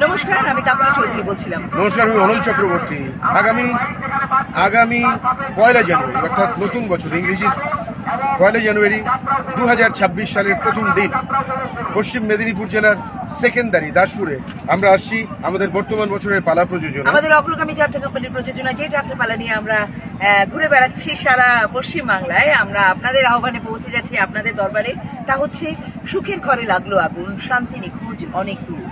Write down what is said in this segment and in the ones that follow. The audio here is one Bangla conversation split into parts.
নমস্কার, আমি কাপুর চৌধুরী বলছিলাম। নমস্কার, আমি অনিল চক্রবর্তী। আগামী 1 জানুয়ারি অর্থাৎ নতুন বছর ইংরেজি 1 জানুয়ারি 2026 সালের প্রথম দিন পশ্চিম মেদিনীপুর জেলার সেকেন্দারি দাসপুরে আমরা আসছি আমাদের বর্তমান বছরের পালা প্রযোজনা, আমাদের অগ্রগামী যাত্রা কোম্পানির প্রযোজনা যে যাত্রা পালা নিয়ে আমরা ঘুরে বেড়াচ্ছি সারা পশ্চিম বাংলায়। আমরা আপনাদের আহ্বানে পৌঁছে যাচ্ছি আপনাদের দরবারে। তা হচ্ছে সুখের ঘরে লাগলো আগুন, শান্তি নিখোঁজ অনেক দূর।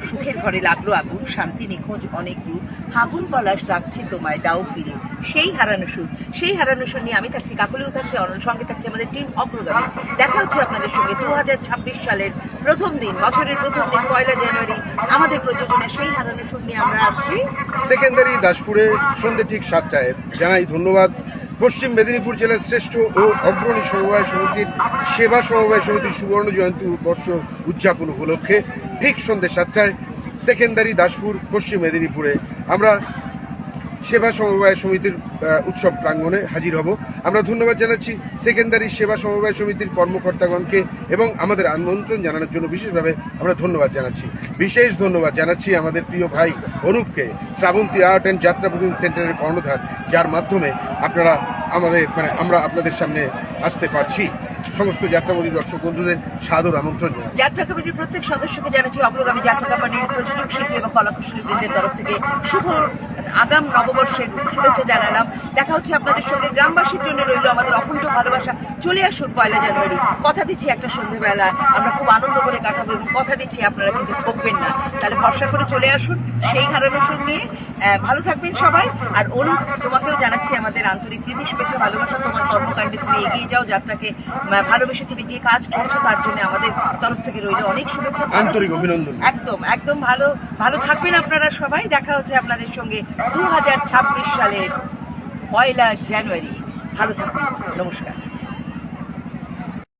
সুখের ঘরে লাগলো আগুন, শান্তি নিখোঁজ অনেক দূর। ফাগুন পলাশ ডাকছে তোমায়, দাও ফিরে সেই হারানো সুর। সেই হারানো সুর নিয়ে আমি থাকছি, কাকলিও থাকছে, অনল সঙ্গে থাকছে আমাদের টিম অগ্রগামী। দেখা হচ্ছে আপনাদের সঙ্গে 2026 সালের প্রথম দিন, বছরের প্রথম দিন 1 জানুয়ারি আমাদের প্রযোজনা সেই হারানো সুর নিয়ে আমরা আসছি সেকেন্দারি দাসপুরে সন্ধ্যে ঠিক 7টায়। জানাই ধন্যবাদ পশ্চিম মেদিনীপুর জেলার শ্রেষ্ঠ ও অগ্রণী সমবায় সমিতির সেবা সমবায় সমিতির সুবর্ণ জয়ন্তী বর্ষ উদযাপন উপলক্ষে ঠিক সন্ধ্যে 7টায় সেকেন্দারি দাসপুর পশ্চিম মেদিনীপুরে আমরা সেবা সমবায় সমিতির উৎসব প্রাঙ্গণে হাজির হব। আমরা ধন্যবাদ জানাচ্ছি সেকেন্দারি সেবা সমবায় সমিতির কর্মকর্তাগণকে এবং আমাদের আমন্ত্রণ জানানোর জন্য বিশেষভাবে আমরা ধন্যবাদ জানাচ্ছি। বিশেষ ধন্যবাদ জানাচ্ছি আমাদের প্রিয় ভাই অনুপকে, শ্রাবন্তী আর্ট অ্যান্ড যাত্রা বুকিং সেন্টারের কর্ণধার, যার মাধ্যমে আপনারা আমরা আপনাদের সামনে আসতে পারছি। সমস্ত যাত্রাবাদী দর্শক বন্ধুদের সাদর আমন্ত্রণ জানাচ্ছি। যাত্রা কমিটির প্রত্যেক সদস্যকে জানাচ্ছি অগ্রগামী যাত্রা কোম্পানির প্রযোজক শিল্পী এবং কলাকুশলী বৃন্দের তরফ থেকে শুভ আগাম নববর্ষের শুভেচ্ছা জানালাম। দেখা হচ্ছে আপনাদের সঙ্গে। গ্রামবাসীর জন্য রইল আমাদের অকুণ্ঠ ভালোবাসা। চলে আসুন 1 জানুয়ারি। কথা দিচ্ছি একটা সন্ধ্যেবেলা আমরা খুব আনন্দ করে কাটাবো এবং কথা দিচ্ছি আপনারা কিন্তু ঠকবেন না। তাহলে ভরসা করে চলে আসুন সেই হারানো সুর নিয়ে। ভালো থাকবেন সবাই। আর অনুপ, তোমাকেও জানাচ্ছি আমাদের আন্তরিক প্রীতি শুভেচ্ছা ভালোবাসা। তোমার কর্মকাণ্ডে তুমি এগিয়ে যাও, যাত্রাকে ভালোবেসে তুমি যে কাজ করছো তার জন্য আমাদের তরফ থেকে রইল অনেক শুভেচ্ছা, আন্তরিক অভিনন্দন। একদম ভালো থাকবেন আপনারা সবাই। দেখা হচ্ছে আপনাদের সঙ্গে 2026 সালের 1 জানুয়ারি। ভালো থাকবেন। নমস্কার।